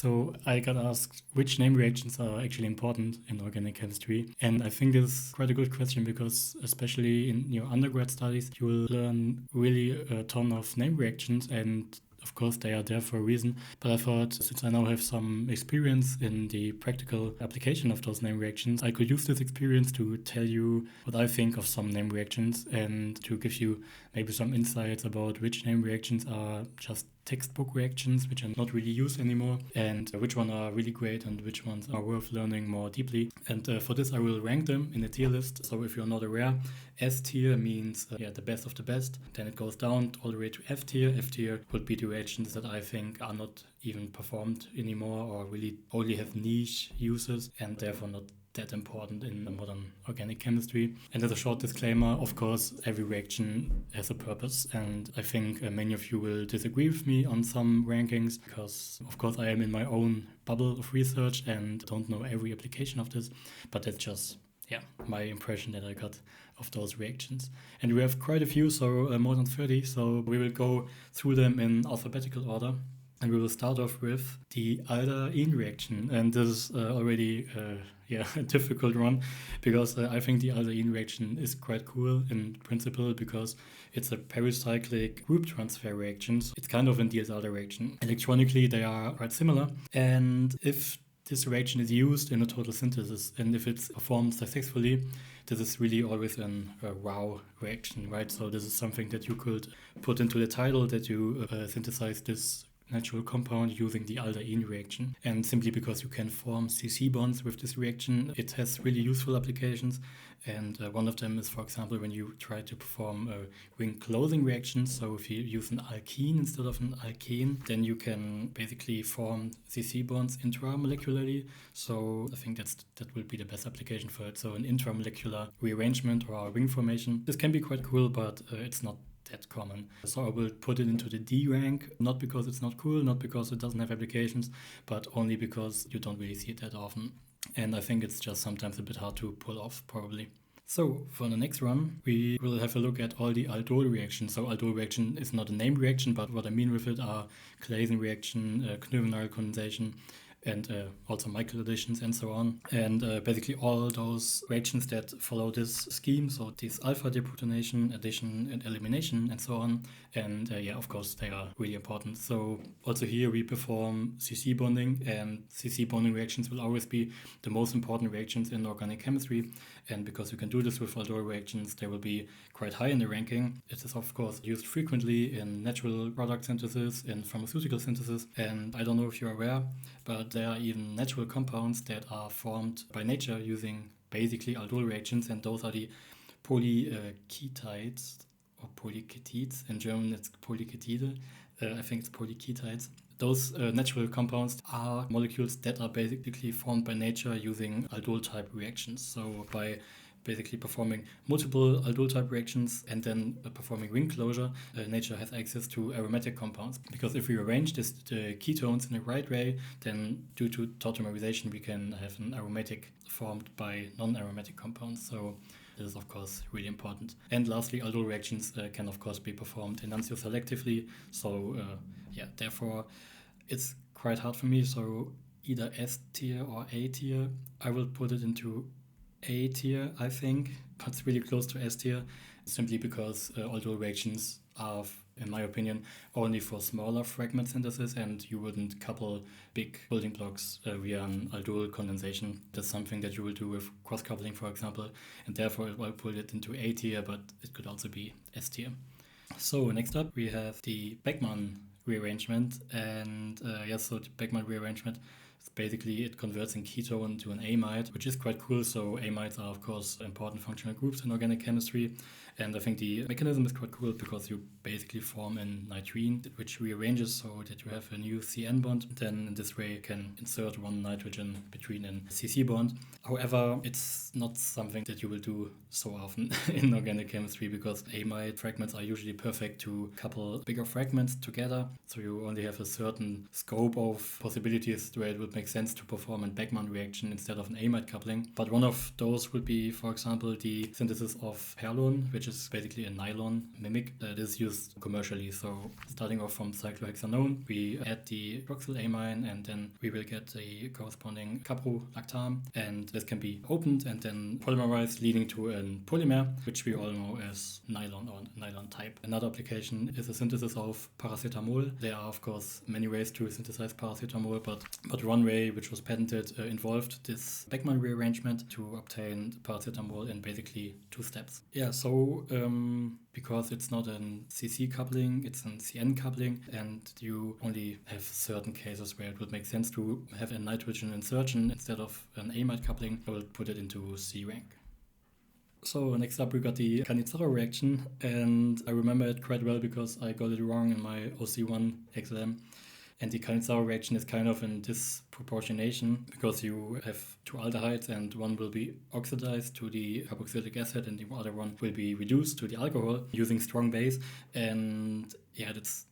So I got asked which name reactions are actually important in organic chemistry. And I think this is quite a good question because especially in your undergrad studies, you will learn really a ton of name reactions, and of course, they are there for a reason. But I thought, since I now have some experience in the practical application of those name reactions, I could use this experience to tell you what I think of some name reactions and to give you maybe some insights about which name reactions are just textbook reactions, which are not really used anymore, and which ones are really great and which ones are worth learning more deeply. And for this, I will rank them in a tier list. So if you're not aware, S tier means the best of the best. Then it goes down all the way to F tier. F tier would be the reactions that I think are not even performed anymore or really only have niche uses and therefore not that important in the modern organic chemistry. And as a short disclaimer, of course, every reaction has a purpose, and I think many of you will disagree with me on some rankings because, of course, I am in my own bubble of research and don't know every application of this, but that's just my impression that I got of those reactions. And we have quite a few, so more than 30, so we will go through them in alphabetical order. And we will start off with the aldehyde reaction. And this is already a difficult one because I think the aldehyde reaction is quite cool in principle because it's a pericyclic group transfer reaction. It's kind of a Diels-Alder reaction. Electronically, they are quite similar. And if this reaction is used in a total synthesis and if it's performed successfully, this is really always a wow reaction, right? So this is something that you could put into the title that you synthesize this natural compound using the aldehyde reaction. And simply because you can form CC bonds with this reaction, it has really useful applications. And one of them is, for example, when you try to perform a ring closing reaction. So if you use an alkene instead of an alkane, then you can basically form CC bonds intramolecularly. So I think that will be the best application for it. So an intramolecular rearrangement or ring formation. This can be quite cool, but it's not that common. So I will put it into the D rank, not because it's not cool, not because it doesn't have applications, but only because you don't really see it that often. And I think it's just sometimes a bit hard to pull off, probably. So for the next run, we will have a look at all the aldol reactions. So aldol reaction is not a named reaction, but what I mean with it are Claisen reaction, Knoevenagel condensation, and also Michael additions and so on. And basically all those reactions that follow this scheme, so this alpha deprotonation, addition and elimination and so on. And of course, they are really important. So also here we perform CC bonding, and CC bonding reactions will always be the most important reactions in organic chemistry. And because you can do this with aldol reactions, they will be quite high in the ranking. It is of course used frequently in natural product synthesis, in pharmaceutical synthesis. And I don't know if you're aware, but there are even natural compounds that are formed by nature using basically aldol reactions, and those are the polyketides or polyketides. In German it's polyketide. I think it's polyketides. Those natural compounds are molecules that are basically formed by nature using aldol type reactions. So by basically performing multiple aldol type reactions and then performing ring closure, nature has access to aromatic compounds. Because if we arrange the ketones in the right way, then due to tautomerization we can have an aromatic formed by non-aromatic compounds. So this is of course really important. And lastly, aldol reactions can of course be performed enantioselectively. So therefore it's quite hard for me. So either S tier or A tier. I will put it into A tier, I think, but it's really close to S tier, simply because aldol reactions are, in my opinion, only for smaller fragment synthesis, and you wouldn't couple big building blocks via an aldol condensation. That's something that you will do with cross-coupling, for example, and therefore I'll put it into A tier, but it could also be S tier. So next up we have the Beckmann rearrangement, and so the Beckmann rearrangement, basically it converts a ketone to an amide, which is quite cool. So amides are of course important functional groups in organic chemistry, and I think the mechanism is quite cool because you basically form a nitrine which rearranges so that you have a new CN bond. Then in this way you can insert one nitrogen between a CC bond. However, it's not something that you will do so often in organic chemistry because amide fragments are usually perfect to couple bigger fragments together. So you only have a certain scope of possibilities where it would make sense to perform a Beckmann reaction instead of an amide coupling. But one of those would be, for example, the synthesis of perlon, which is basically a nylon mimic that is used commercially. So starting off from cyclohexanone, we add the hydroxylamine and then we will get the corresponding caprolactam, and this can be opened and then polymerized, leading to a polymer, which we all know as nylon or nylon type. Another application is a synthesis of paracetamol. There are, of course, many ways to synthesize paracetamol, but one way, which was patented, involved this Beckmann rearrangement to obtain paracetamol in basically 2 steps. Yeah, so because it's not an CC coupling, it's an CN coupling, and you only have certain cases where it would make sense to have a nitrogen insertion instead of an amide coupling, I will put it into C rank. So next up we got the Cannizzaro reaction, and I remember it quite well because I got it wrong in my OC1 exam. And the Cannizzaro reaction is kind of in disproportionation because you have 2 aldehydes and one will be oxidized to the carboxylic acid and the other one will be reduced to the alcohol using strong base. And yeah, that's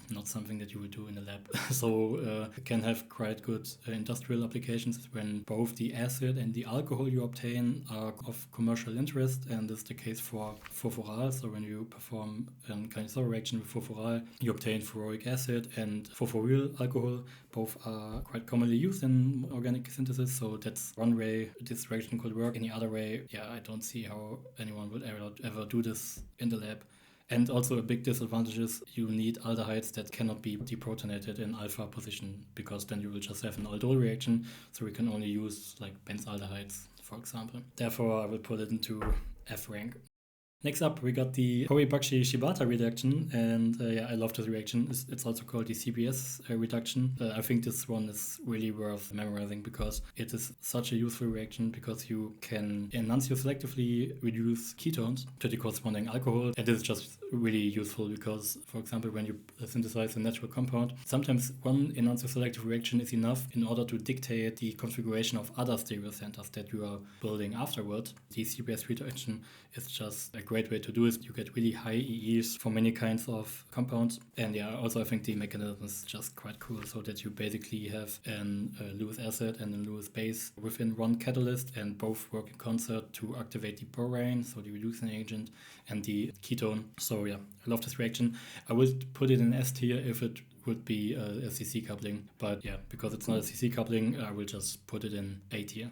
not something that you would do in a lab. So it can have quite good industrial applications when both the acid and the alcohol you obtain are of commercial interest, and this is the case for furfural. So when you perform a Cannizzaro reaction with furfural, you obtain furoric acid and furfuryl alcohol. Both are quite commonly used in organic synthesis, so that's one way this reaction could work. Any other way, yeah, I don't see how anyone would ever do this in the lab. And also a big disadvantage is you need aldehydes that cannot be deprotonated in alpha position, because then you will just have an aldol reaction. So we can only use like benzaldehydes, for example. Therefore, I will put it into F rank. Next up, we got the Hori-Bakshi-Shibata reduction, and yeah, I love this reaction. It's also called the CBS reduction. I think this one is really worth memorizing because it is such a useful reaction, because you can enantioselectively reduce ketones to the corresponding alcohol, and this is just really useful because, for example, when you synthesize a natural compound, sometimes one enantioselective reaction is enough in order to dictate the configuration of other stereocenters that you are building afterwards. The CBS reduction is just a great way to do it. You get really high EEs for many kinds of compounds. And yeah, also I think the mechanism is just quite cool, so that you basically have a Lewis acid and a Lewis base within one catalyst, and both work in concert to activate the borane, so the reducing agent, and the ketone. So yeah, I love this reaction. I would put it in S tier if it would be a CC coupling, but yeah, because it's not a CC coupling, I will just put it in A tier.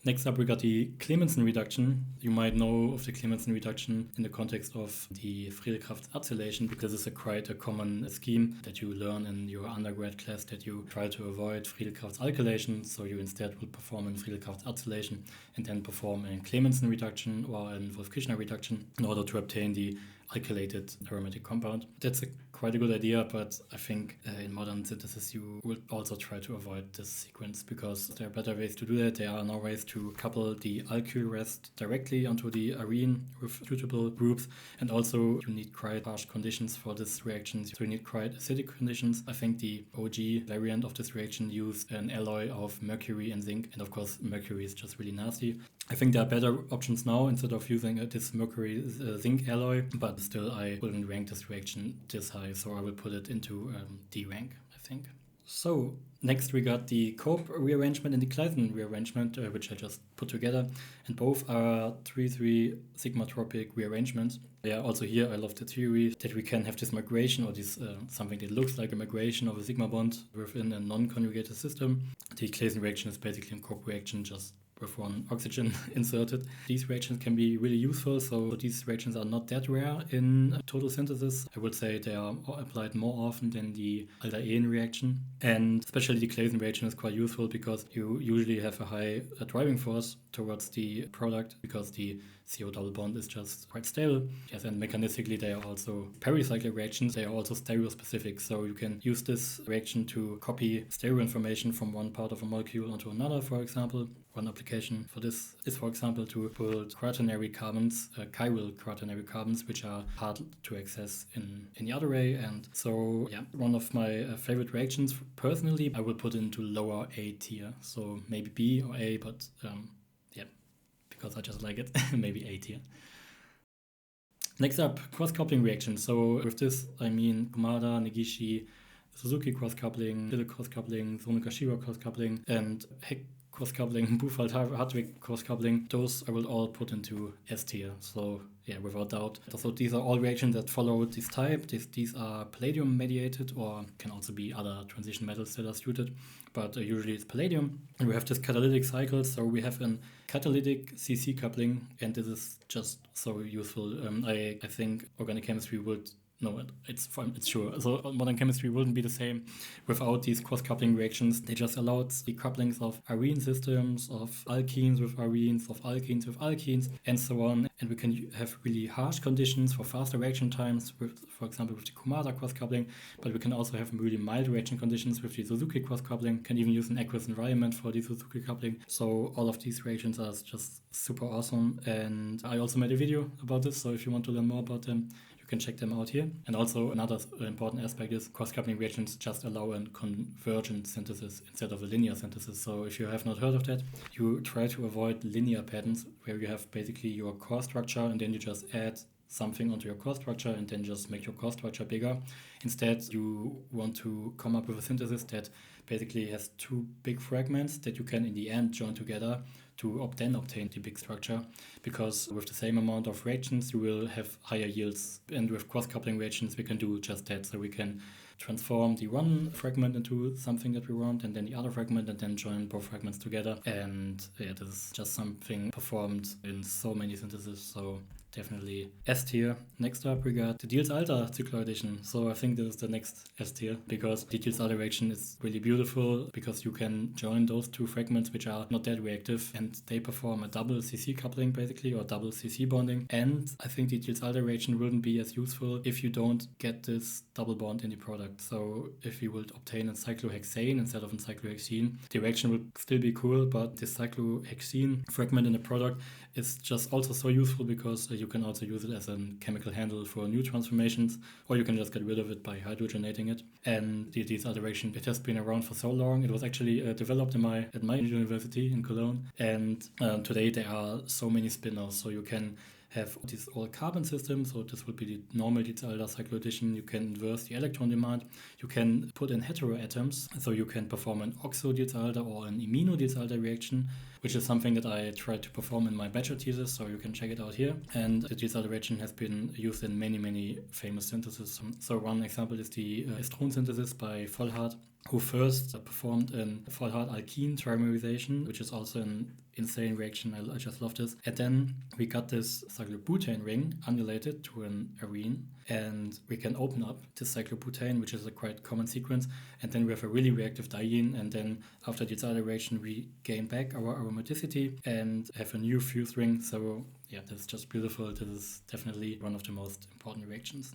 Next up, we got the Clemenson reduction. You might know of the Clemenson reduction in the context of the Friedel-Crafts acylation, because it's quite a common scheme that you learn in your undergrad class, that you try to avoid Friedel-Crafts alkylation. So you instead will perform a Friedel-Crafts acylation and then perform a Clemenson reduction or a Wolff-Kishner reduction in order to obtain the alkylated aromatic compound. That's quite a good idea, but I think in modern synthesis you would also try to avoid this sequence, because there are better ways to do that. There are now ways to couple the alkyl rest directly onto the arene with suitable groups, and also you need quite harsh conditions for this reaction, so you need quite acidic conditions. I think the OG variant of this reaction used an alloy of mercury and zinc, and of course mercury is just really nasty. I think there are better options now instead of using this mercury zinc alloy, but still I wouldn't rank this reaction this high, so I will put it into D rank, I think. So next we got the Cope rearrangement and the Claisen rearrangement, which I just put together, and both are 3,3 sigmatropic rearrangements. Yeah, also here I love the theory that we can have this migration, or this something that looks like a migration of a sigma bond within a non-conjugated system. The Claisen reaction is basically a Cope reaction, just with one oxygen inserted. These reactions can be really useful, so these reactions are not that rare in total synthesis. I would say they are applied more often than the aldehyde reaction, and especially the Claisen reaction is quite useful because you usually have a high driving force towards the product, because the CO double bond is just quite stable. Yes, and mechanistically they are also pericyclic reactions. They are also stereospecific, so you can use this reaction to copy stereo information from one part of a molecule onto another, for example. One application for this is, for example, to build quaternary carbons, chiral quaternary carbons, which are hard to access in the other way. And so, yeah, one of my favorite reactions, personally, I would put into lower A tier. So maybe B or A, but yeah, because I just like it, maybe A tier. Next up, cross-coupling reactions. So with this, I mean Kumada, Negishi, Suzuki cross-coupling, Little cross-coupling, Sonokashiwa cross-coupling, and Heck cross-coupling, Buchwald-Hartwig cross-coupling, those I will all put into S tier. So yeah, without doubt. So these are all reactions that follow this type. These are palladium mediated, or can also be other transition metals that are suited, but usually it's palladium. And we have this catalytic cycle, so we have an catalytic CC coupling, and this is just so useful. I think organic chemistry would no, it's sure. So modern chemistry wouldn't be the same without these cross-coupling reactions. They just allowed the couplings of arene systems, of alkenes with arenes, of alkenes with alkenes, and so on. And we can have really harsh conditions for faster reaction times, for example, with the Kumada cross-coupling, but we can also have really mild reaction conditions with the Suzuki cross-coupling, can even use an aqueous environment for the Suzuki coupling. So all of these reactions are just super awesome. And I also made a video about this, so if you want to learn more about them, you can check them out here. And also another important aspect is cross-coupling reactions just allow a convergent synthesis instead of a linear synthesis. So if you have not heard of that, you try to avoid linear patterns where you have basically your core structure and then you just add something onto your core structure and then just make your core structure bigger. Instead, you want to come up with a synthesis that basically has two big fragments that you can in the end join together to then obtain the big structure, because with the same amount of reactions you will have higher yields, and with cross-coupling reactions we can do just that. So we can transform the one fragment into something that we want and then the other fragment and then join both fragments together, and yeah, this is just something performed in so many syntheses, so definitely S tier. Next up we got the Diels-Alder cycloaddition. So I think this is the next S tier, because the Diels-Alder reaction is really beautiful because you can join those two fragments which are not that reactive and they perform a double CC coupling basically, or double CC bonding. And I think the Diels-Alder reaction wouldn't be as useful if you don't get this double bond in the product. So if you would obtain a cyclohexane instead of a cyclohexene, the reaction would still be cool, but the cyclohexene fragment in the product is just also so useful because you can also use it as a chemical handle for new transformations, or you can just get rid of it by hydrogenating it. And the Diels-Alder reaction, it has been around for so long. It was actually developed at my university in Cologne, and today there are so many spin-offs. So you can have these all carbon systems, so this would be the normal Diels-Alder cycloaddition. You can inverse the electron demand. You can put in heteroatoms, so you can perform an oxo Diels-Alder or an imino Diels-Alder reaction, which is something that I tried to perform in my bachelor thesis, so you can check it out here. And the Diels-Alder reaction has been used in many, many famous syntheses. So one example is the estron synthesis by Volhard, who first performed a Volhard alkene trimerization, which is also an insane reaction. I just love this. And then we got this cyclobutane ring unrelated to an arene, and we can open up this cyclobutane, which is a quite common sequence, and then we have a really reactive diene, and then after the Diels-Alder reaction we gain back our aromaticity and have a new fused ring. So yeah, this is just beautiful. This is definitely one of the most important reactions.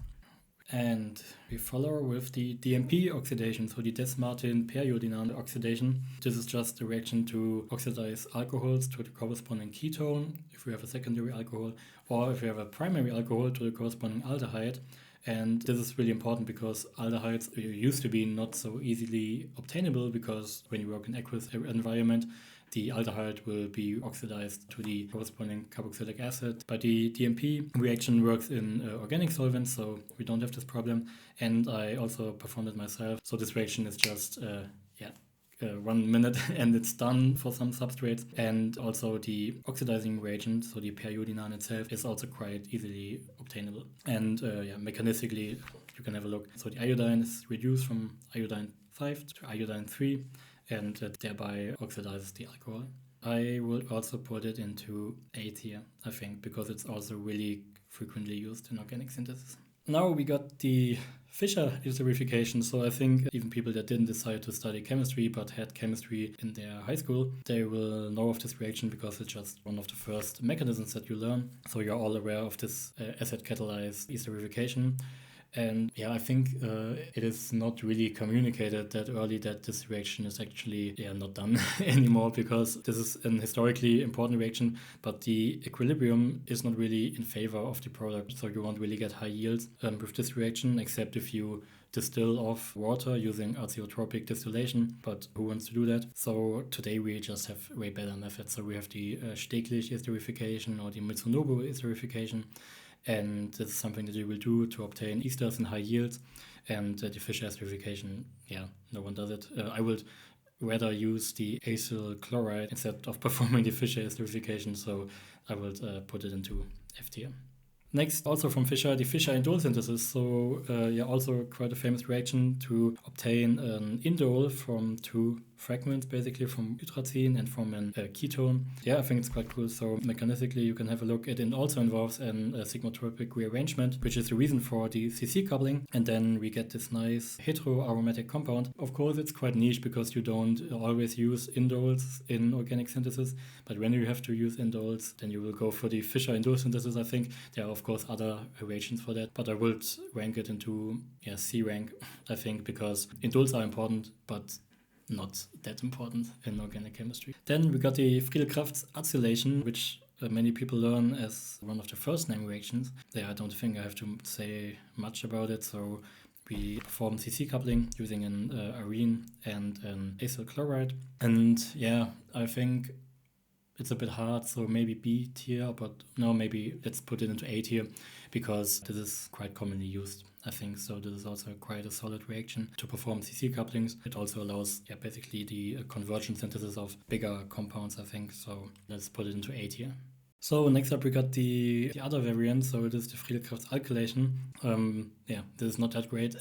And we follow with the DMP oxidation, so the Des-Martin periodinane oxidation. This is just a reaction to oxidize alcohols to the corresponding ketone if we have a secondary alcohol, or if we have a primary alcohol to the corresponding aldehyde. And this is really important because aldehydes used to be not so easily obtainable, because when you work in aqueous environment, the aldehyde will be oxidized to the corresponding carboxylic acid. But the DMP reaction works in organic solvents, so we don't have this problem. And I also performed it myself. So this reaction is just 1 minute and it's done for some substrates. And also the oxidizing reagent, so the periodinane itself, is also quite easily obtainable. And mechanistically, you can have a look. So the iodine is reduced from iodine 5 to iodine 3. And thereby oxidizes the alcohol. I would also put it into A tier, I think, because it's also really frequently used in organic synthesis. Now we got the Fischer esterification. So I think even people that didn't decide to study chemistry but had chemistry in their high school, they will know of this reaction because it's just one of the first mechanisms that you learn. So you're all aware of this acid-catalyzed esterification. And yeah, I think it is not really communicated that early that this reaction is actually not done anymore, because this is an historically important reaction, but the equilibrium is not really in favor of the product. So you won't really get high yields with this reaction, except if you distill off water using azeotropic distillation, but who wants to do that? So today we just have way better methods. So we have the Steglich esterification or the Mitsunobu esterification. And this is something that you will do to obtain esters in high yields. And the Fischer esterification, yeah, no one does it. I would rather use the acyl chloride instead of performing the Fischer esterification, so I would put it into F tier. Next, also from Fischer, the Fischer indole synthesis. So, also quite a famous reaction to obtain an indole from two fragments, basically from hydrazine and from a ketone. Yeah, I think it's quite cool. So, mechanistically, you can have a look. It also involves an sigmatropic rearrangement, which is the reason for the CC coupling. And then we get this nice heteroaromatic compound. Of course, it's quite niche because you don't always use indoles in organic synthesis. But when you have to use indoles, then you will go for the Fischer indole synthesis, I think. There are, of course, other reactions for that, but I would rank it into C rank, I think, because indoles are important, but not that important in organic chemistry. Then we got the Friedel-Crafts acylation, which many people learn as one of the first name reactions. I don't think I have to say much about it. So we perform CC coupling using an arene and an acyl chloride. And I think it's a bit hard, so maybe B tier, but no, maybe let's put it into A tier because this is quite commonly used, I think. So this is also quite a solid reaction to perform CC couplings. It also allows basically the conversion synthesis of bigger compounds, I think. So let's put it into A tier. So next up we got the other variant, so it is the Friedel-Crafts alkylation. This is not that great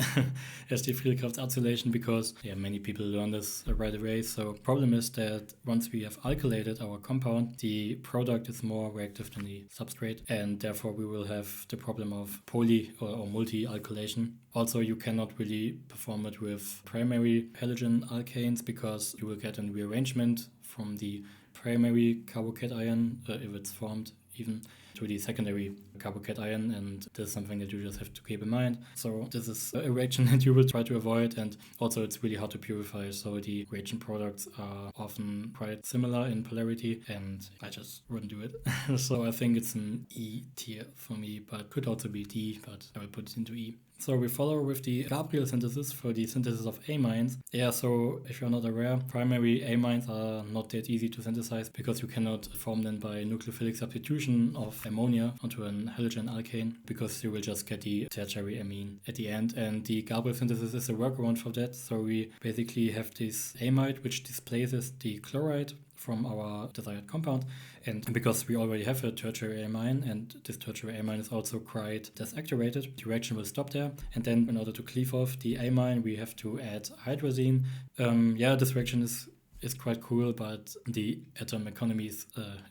as the Friedel-Crafts acylation because many people learn this right away. So problem is that once we have alkylated our compound, the product is more reactive than the substrate, and therefore we will have the problem of poly or multi-alkylation. Also, you cannot really perform it with primary halogen alkanes because you will get a rearrangement from the primary carbocation, if it's formed even, to the secondary carbocation, and this is something that you just have to keep in mind. So this is a reaction that you will try to avoid, and also it's really hard to purify, so the reagent products are often quite similar in polarity, and I just wouldn't do it. So I think it's an E tier for me, but could also be D, but I will put it into E. So we follow with the Gabriel synthesis for the synthesis of amines. So if you're not aware, primary amines are not that easy to synthesize because you cannot form them by nucleophilic substitution of ammonia onto an halogen alkane because you will just get the tertiary amine at the end. And the Gabriel synthesis is a workaround for that. So we basically have this amide which displaces the chloride from our desired compound, and because we already have a tertiary amine and this tertiary amine is also quite desactivated, the reaction will stop there, and then in order to cleave off the amine we have to add hydrazine. This reaction is quite cool, but the atom economy is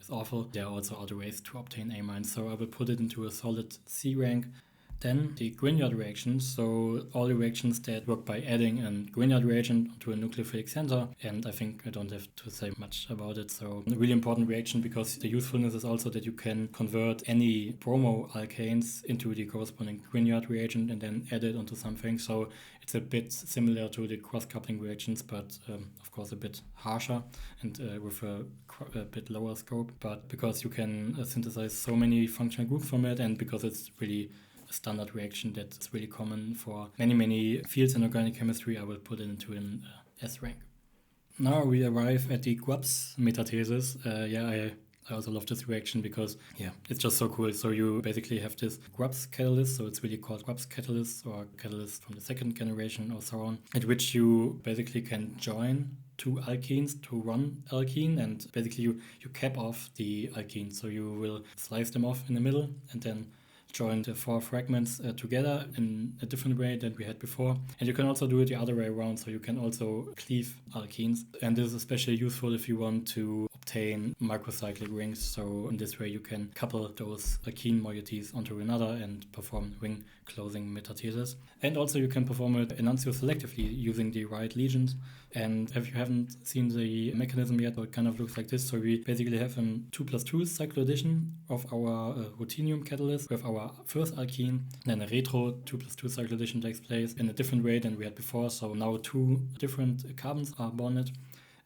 awful. There are also other ways to obtain amines, so I will put it into a solid C rank. Then the Grignard reactions, so all the reactions that work by adding a Grignard reagent to a nucleophilic center, and I think I don't have to say much about it. So a really important reaction because the usefulness is also that you can convert any bromoalkanes into the corresponding Grignard reagent and then add it onto something. So it's a bit similar to the cross-coupling reactions, but of course a bit harsher and with a bit lower scope. But because you can synthesize so many functional groups from it, and because it's really a standard reaction that's really common for many fields in organic chemistry, I will put it into an S rank. Now we arrive at the Guabs metathesis. I also love this reaction because it's just so cool. So you basically have this Guabs catalyst, so it's really called Guabs catalyst or catalyst from the second generation or so on, at which you basically can join two alkenes to one alkene, and basically you cap off the alkene. So you will slice them off in the middle and then join the four fragments together in a different way than we had before. And you can also do it the other way around, so you can also cleave alkenes. And this is especially useful if you want to obtain microcyclic rings. So in this way you can couple those alkene moieties onto another and perform ring closing metathesis. And also you can perform it enantioselectively using the right legions. And if you haven't seen the mechanism yet, it kind of looks like this. So we basically have a 2+2 cycloaddition of our ruthenium catalyst with our first alkene. Then a retro 2+2 cycloaddition takes place in a different way than we had before. So now two different carbons are bonded.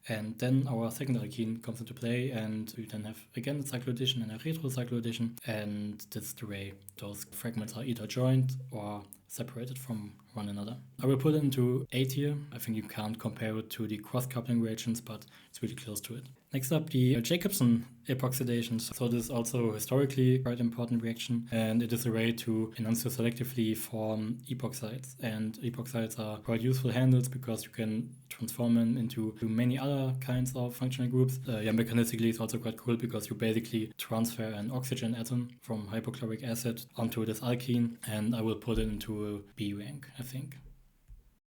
And then our second alkene comes into play, and we then have again a cycloaddition and a retro cycloaddition. And this is the way those fragments are either joined or separated from one another. I will put it into A tier. I think you can't compare it to the cross-coupling reactions, but it's really close to it. Next up, the Jacobson epoxidations. So this is also historically quite important reaction, and it is a way to enantioselectively form epoxides. And epoxides are quite useful handles because you can transform them into many other kinds of functional groups. Mechanistically it's also quite cool because you basically transfer an oxygen atom from hypochloric acid onto this alkene, and I will put it into a B rank, I think.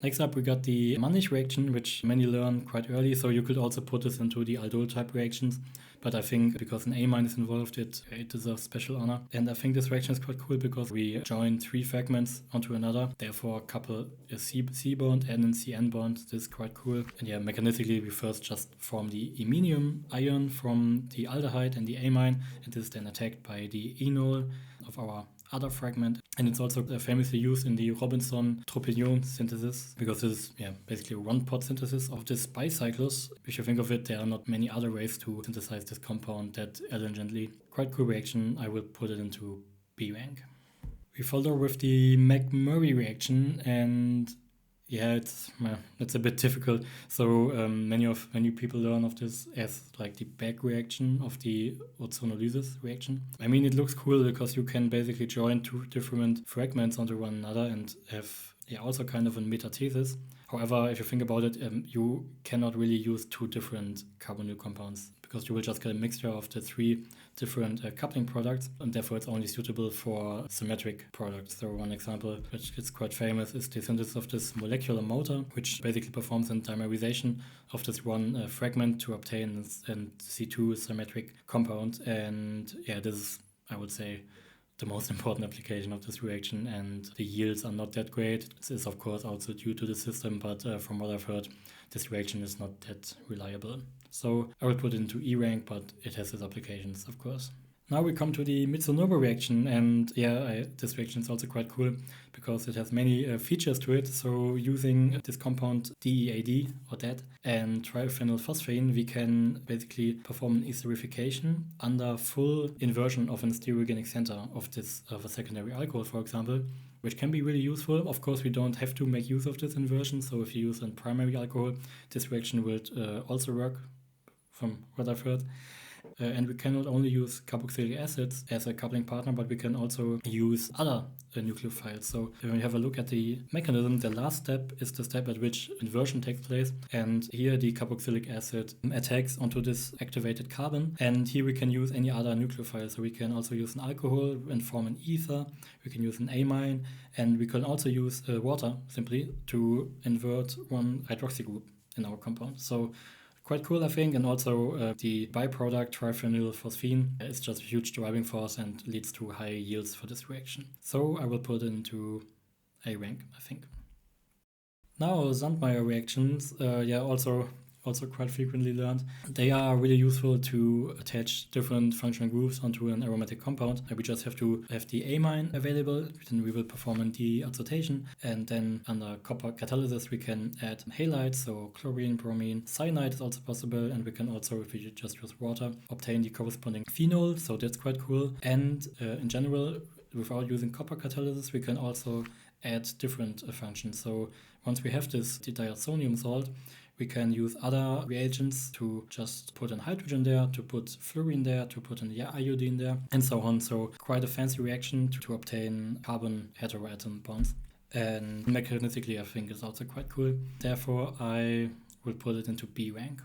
Next up, we got the Mannich reaction, which many learn quite early, so you could also put this into the aldol type reactions. But I think because an A- is involved, it deserves special honor. And I think this reaction is quite cool because we join 3 fragments onto another, therefore couple a C bond and an CN bond. This is quite cool. And yeah, mechanistically, we first just form the iminium ion from the aldehyde and the amine, and this is then attacked by the enol of our other fragment. And it's also famously used in the Robinson-Tropignon synthesis because this is basically a one-pot synthesis of this bicyclus. If you think of it, there are not many other ways to synthesize this compound that elegantly. Quite cool reaction. I will put it into B rank. We follow with the McMurray reaction, and it's a bit difficult. So many people learn of this as like the back reaction of the ozonolysis reaction. I mean, it looks cool because you can basically join 2 different fragments onto one another and have also kind of a metathesis. However, if you think about it, you cannot really use 2 different carbonyl compounds because you will just get a mixture of the 3 different coupling products, and therefore it's only suitable for symmetric products. So one example, which is quite famous, is the synthesis of this molecular motor, which basically performs a dimerization of this one fragment to obtain a C2 symmetric compound. And this is, I would say, the most important application of this reaction, and the yields are not that great. This is of course also due to the system, but from what I've heard, this reaction is not that reliable. So I will put it into E rank, but it has its applications, of course. Now we come to the Mitsunobu reaction, and this reaction is also quite cool because it has many features to it. So using this compound DEAD or DAD and triphenylphosphine, we can basically perform an esterification under full inversion of an stereogenic center of a secondary alcohol, for example, which can be really useful. Of course, we don't have to make use of this inversion. So if you use a primary alcohol, this reaction will also work, from what I've heard. And we can not only use carboxylic acids as a coupling partner, but we can also use other nucleophiles. So when we have a look at the mechanism, the last step is the step at which inversion takes place. And here the carboxylic acid attacks onto this activated carbon. And here we can use any other nucleophile. So we can also use an alcohol and form an ether. We can use an amine. And we can also use water simply to invert one hydroxy group in our compound. So quite cool, I think, and also the byproduct triphenylphosphine is just a huge driving force and leads to high yields for this reaction. So I will put it into A rank, I think. Now Sandmeyer reactions, also quite frequently learned. They are really useful to attach different functional groups onto an aromatic compound. We just have to have the amine available, then we will perform an deazotation, and then under copper catalysis we can add halides, so chlorine, bromine, cyanide is also possible, and we can also, if we just use water, obtain the corresponding phenol, so that's quite cool. And in general, without using copper catalysis, we can also add different functions. So once we have this diazonium salt, we can use other reagents to just put an hydrogen there, to put fluorine there, to put an iodine there, and so on. So quite a fancy reaction to obtain carbon heteroatom bonds. And mechanistically, I think it's also quite cool. Therefore, I will put it into B rank.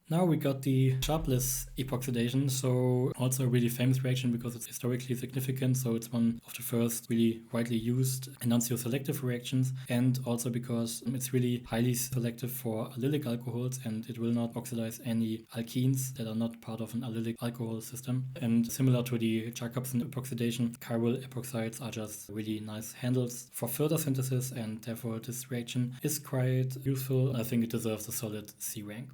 Now we got the sharpless epoxidation, so also a really famous reaction because it's historically significant, so it's one of the first really widely used enantioselective reactions, and also because it's really highly selective for allylic alcohols and it will not oxidize any alkenes that are not part of an allylic alcohol system. And similar to the Jacobson epoxidation, chiral epoxides are just really nice handles for further synthesis, and therefore this reaction is quite useful. I think it deserves a solid C rank.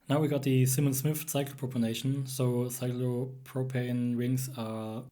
Now we got the Simmons-Smith cyclopropanation. So cyclopropane rings are,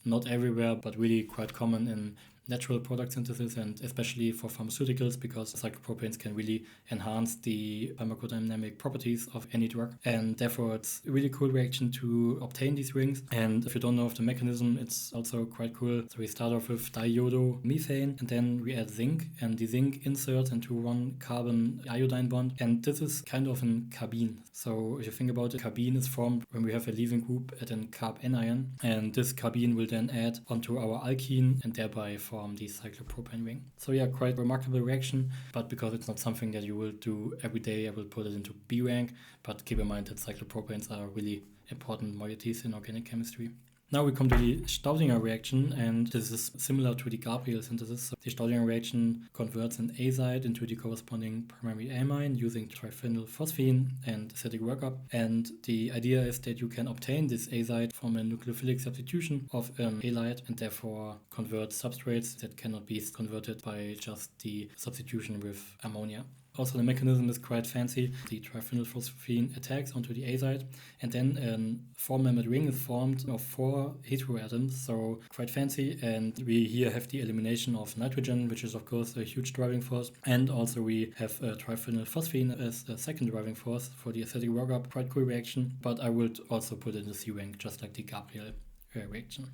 not everywhere, but really quite common in natural product synthesis, and especially for pharmaceuticals, because cyclopropanes can really enhance the pharmacodynamic properties of any drug. And therefore, it's a really cool reaction to obtain these rings. And if you don't know of the mechanism, it's also quite cool. So we start off with diiodomethane, and then we add zinc, and the zinc inserts into one carbon iodine bond. And this is kind of an carbene. So if you think about it, carbene is formed when we have a leaving group at an carb anion, and this carbene will then add onto our alkene and thereby form the cyclopropane ring. So yeah, quite remarkable reaction, but because it's not something that you will do every day, I will put it into B rank, but keep in mind that cyclopropanes are really important moieties in organic chemistry. Now we come to the Staudinger reaction, and this is similar to the Gabriel synthesis. So the Staudinger reaction converts an azide into the corresponding primary amine using triphenylphosphine and acidic workup. And the idea is that you can obtain this azide from a nucleophilic substitution of an halide and therefore convert substrates that cannot be converted by just the substitution with ammonia. Also, the mechanism is quite fancy. The triphenylphosphine attacks onto the azide, and then a four-membered ring is formed of 4 heteroatoms, so quite fancy. And we here have the elimination of nitrogen, which is of course a huge driving force. And also we have triphenylphosphine as a second driving force for the acidic workup. Quite cool reaction, but I would also put it in the C rank, just like the Gabriel reaction.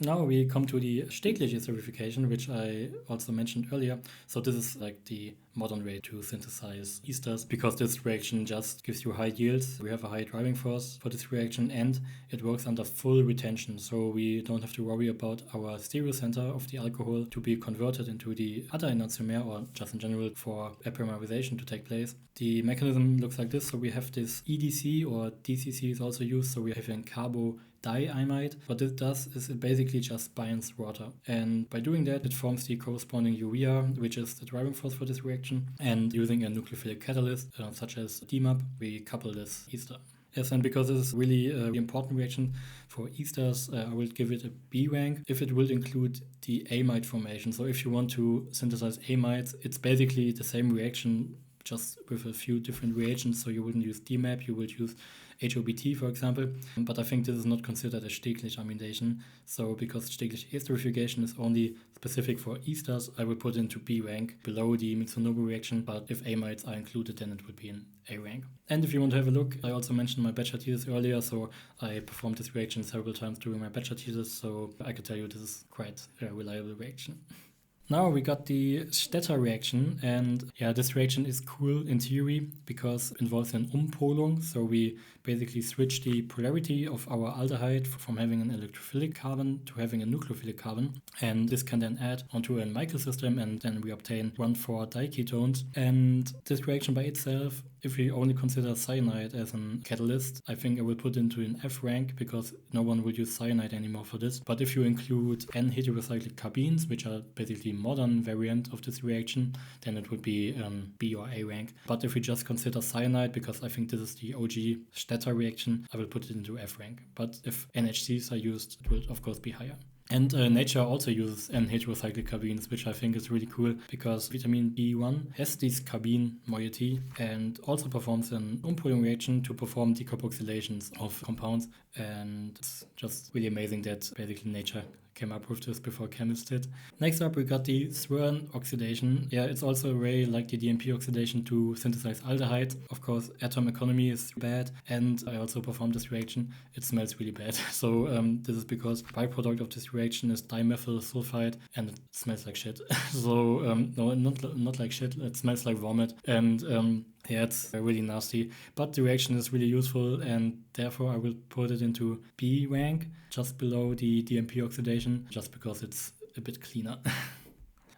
Now we come to the Steglitz esterification, which I also mentioned earlier. So this is like the modern way to synthesize esters, because this reaction just gives you high yields. We have a high driving force for this reaction, and it works under full retention. So we don't have to worry about our stereocenter of the alcohol to be converted into the other enantiomer, or just in general for apomerization to take place. The mechanism looks like this. So we have this EDC, or DCC is also used. So we have a carbo diimide. What it does is it basically just binds water, and by doing that it forms the corresponding urea, which is the driving force for this reaction. And using a nucleophilic catalyst such as DMAP, we couple this ester. Yes, and because this is really an important reaction for esters, I will give it a B rank if it will include the amide formation. So if you want to synthesize amides, it's basically the same reaction, just with a few different reagents. So you wouldn't use DMAP, you would use HOBT, for example. But I think this is not considered a Steglitz amidation. So because Steglitz esterification is only specific for esters, I will put it into B rank below the Mitsunobu reaction. But if amides are included, then it would be in A rank. And if you want to have a look, I also mentioned my bachelor thesis earlier. So I performed this reaction several times during my bachelor thesis. So I can tell you this is quite a reliable reaction. Now we got the Stetter reaction, and yeah, this reaction is cool in theory because it involves an Umpolung. So we basically switch the polarity of our aldehyde from having an electrophilic carbon to having a nucleophilic carbon, and this can then add onto a Michael system, and then we obtain 1,4 diketones. And this reaction by itself, if we only consider cyanide as a catalyst, I think I will put into an F rank because no one will use cyanide anymore for this. But if you include N-heterocyclic carbenes, which are basically modern variant of this reaction, then it would be B or A rank. But if we just consider cyanide, because I think this is the OG Stetter reaction, I will put it into F rank. But if NHCs are used, it will of course be higher. And nature also uses N-heterocyclic carbenes, which I think is really cool because vitamin B1 has this carbene moiety and also performs an Umpolung reaction to perform decarboxylations of compounds. And it's just really amazing that basically nature came up with this before chemists did. Next up, we got the Swern oxidation. Yeah, it's also a way like the DNP oxidation to synthesize aldehydes. Of course, atom economy is bad, and I also performed this reaction. It smells really bad. So this is because the byproduct of this reaction is dimethyl sulfide, and it smells like shit. So no, not like shit. It smells like vomit, and yeah, it's really nasty, but the reaction is really useful, and therefore I will put it into B rank, just below the DNP oxidation, just because it's a bit cleaner.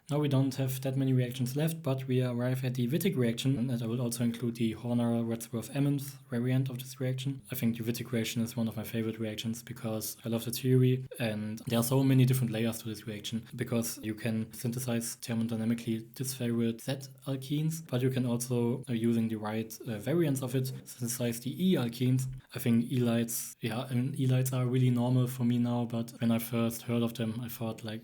Now we don't have that many reactions left, but we arrive at the Wittig reaction, and I will also include the Horner-Wadsworth-Emmons variant of this reaction. I think the Wittig reaction is one of my favorite reactions because I love the theory, and there are so many different layers to this reaction, because you can synthesize thermodynamically disfavored Z alkenes, but you can also, using the right variants of it, synthesize the E alkenes. I think E-lights, E-lights are really normal for me now, but when I first heard of them, I thought like,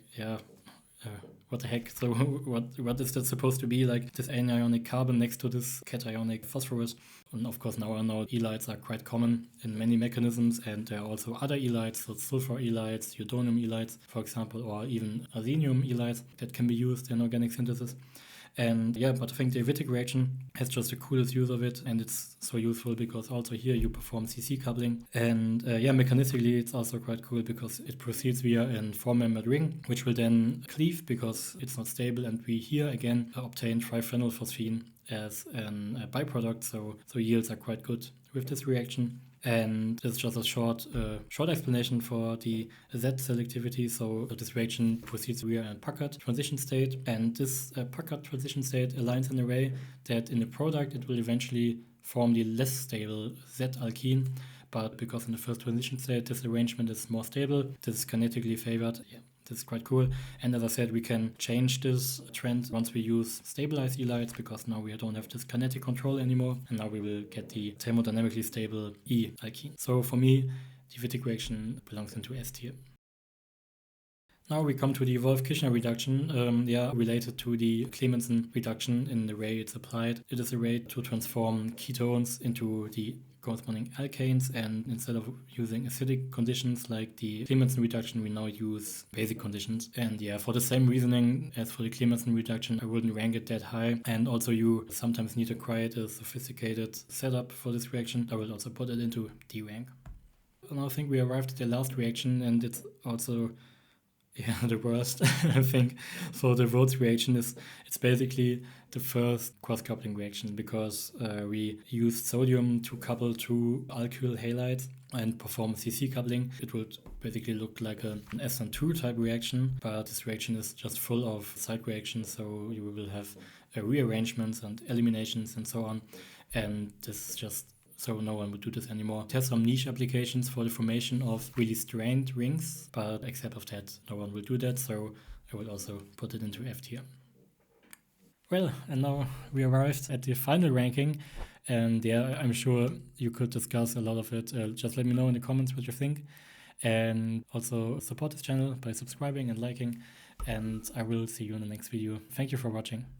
what the heck? So what is that supposed to be? Like this anionic carbon next to this cationic phosphorus. And of course now I know ylides are quite common in many mechanisms, and there are also other ylides, so sulfur ylides, euodonium ylides, for example, or even arsenium ylides that can be used in organic synthesis. And yeah, but I think the Wittig reaction has just the coolest use of it, and it's so useful because also here you perform CC coupling. And yeah, mechanistically it's also quite cool because it proceeds via a four-membered ring, which will then cleave because it's not stable, and we here again obtain triphenylphosphine as a byproduct, so yields are quite good with this reaction. And it's just a short explanation for the Z selectivity. So this reaction proceeds via a Packard transition state, and this Packard transition state aligns in a way that in the product it will eventually form the less stable Z alkene. But because in the first transition state this arrangement is more stable, this is kinetically favored. Yeah, this is quite cool. And as I said, we can change this trend once we use stabilized ylides, because now we don't have this kinetic control anymore, and now we will get the thermodynamically stable E alkene. So for me, the Wittig reaction belongs into S tier. Now we come to the Wolff-Kishner reduction, related to the Clemenson reduction in the way it's applied. It is a way to transform ketones into the corresponding alkanes, and instead of using acidic conditions like the Clemenson reduction, we now use basic conditions. And yeah, for the same reasoning as for the Clemenson reduction, I wouldn't rank it that high. And also you sometimes need to create a sophisticated setup for this reaction. I will also put it into D rank. And I think we arrived at the last reaction, and it's also the worst, I think. So the Rhodes reaction it's basically the first cross-coupling reaction, because we used sodium to couple two alkyl halides and perform CC coupling. It would basically look like an SN2 type reaction, but this reaction is just full of side reactions, so you will have rearrangements and eliminations and so on, and this is just so no one would do this anymore. It has some niche applications for the formation of really strained rings, but except of that, no one will do that, so I will also put it into F tier. Well, and now we arrived at the final ranking, and yeah, I'm sure you could discuss a lot of it. Just let me know in the comments what you think, and also support this channel by subscribing and liking, and I will see you in the next video. Thank you for watching.